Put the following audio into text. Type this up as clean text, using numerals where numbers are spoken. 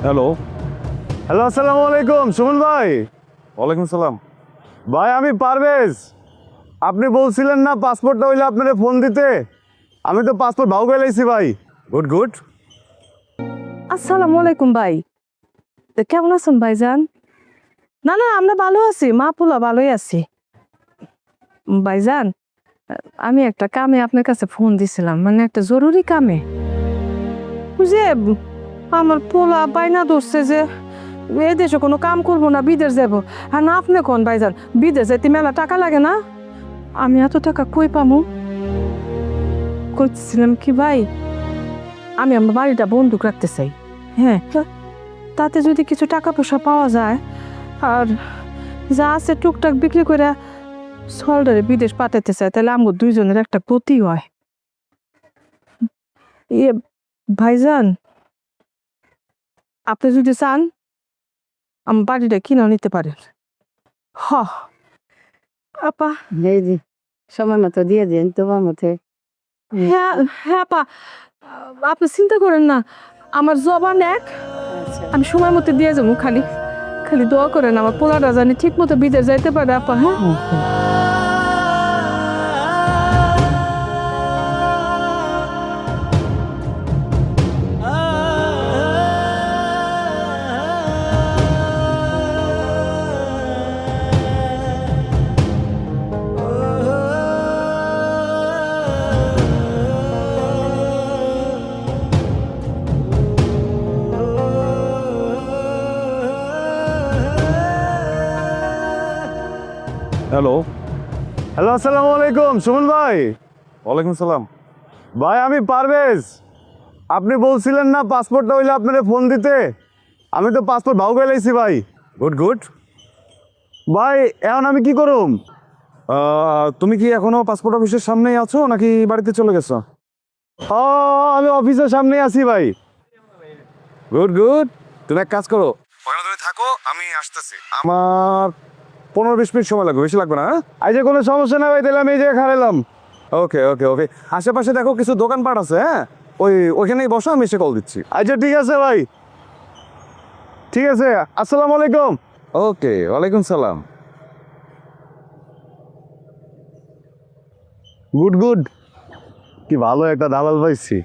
Hello. Hello, আসসালামু আলাইকুম সুমন ভাই। ওয়ালাইকুম সালাম। ভাই আমি পারভেজ। আপনি বলছিলেন না পাসপোর্টটা হইলে আপনারে ফোন দিতে, আমি তো পাসপোর্ট ভাও গেলাইছি ভাই। Good good. আসসালামু আলাইকুম ভাই। কেমন আছেন ভাইজান? না না, আমরা ভালো আছি, মা পোলা ভালোই আছি। ভাইজান, আমি একটা কামে আপনার কাছে ফোন দিছিলাম, মানে একটা জরুরি কামে। যে আমার পোলা বাইনা ধরছে যে এ দেশে কোনো কাম করবো না, বিদেশ যাবো। আর না আপনি কোন ভাইজান, বিদেশ যাইতে মেলা টাকা লাগে না? আমি এত টাকা কই পামু? করতেছিলাম কি ভাই, আমি আমার বাড়িটা বন্ধক রাখতে চাই। হ্যাঁ, তাতে যদি কিছু টাকা পয়সা পাওয়া যায় আর যা আছে টুকটাক বিক্রি করে সলডারে বিদেশ পাঠাতে চায়, তাহলে আমার দুইজনের একটা গতি হয়। ইয়ে ভাইজান, আপনি যদি চান আমার বাড়িটা কিনেও নিতে পারেন। হ আপা। এই যে সময় মতো দিয়ে দিন তোমার মতে। হ্যাঁ হ্যাঁ আপা, আপনি চিন্তা করেন না, আমার জবান এক, আচ্ছা আমি সময় মতো দিয়ে যাবো। খালি খালি দোয়া করেন আমার পোলাটা জানি ঠিক মতো বিদেশ যাইতে পারে আপা। হ্যাঁ হ্যালো। হ্যালো, আসসালামু আলাইকুম সুমন ভাই। ওয়ালাইকুম সালাম। ভাই আমি পারভেজ। আপনি বলছিলেন না পাসপোর্টটা হইলে আপনারে ফোন দিতে, আমি তো পাসপোর্ট ভাও গেলাইছি ভাই। Good good. ভাই এখন আমি কি করুম? তুমি কি এখনো পাসপোর্ট অফিসের সামনেই আছো নাকি বাড়িতে চলে গেছো? আমি অফিসের সামনে আছি ভাই। Good good. তুমি এক কাজ করো, ওখানে তুমি থাকো, আমি আসতেছি। আমার 15-20 মিনিট সময় লাগবে, বেশি লাগবে না। আজ কোনো সমস্যা না ভাই, তাহলে আমি এই জায়গায় খারাইলাম। ওকে ওকে ওকে। আশেপাশে দেখো কিছু দোকানপাট আছে, হ্যাঁ ওইখানেই বসো, আমি এসে কল দিচ্ছি। আচ্ছা ঠিক আছে ভাই, ঠিক আছে, আসসালামু আলাইকুম। ওকে, ওয়ালাইকুম সালাম। গুড গুড, কি ভালো একটা দালাল পাইছি।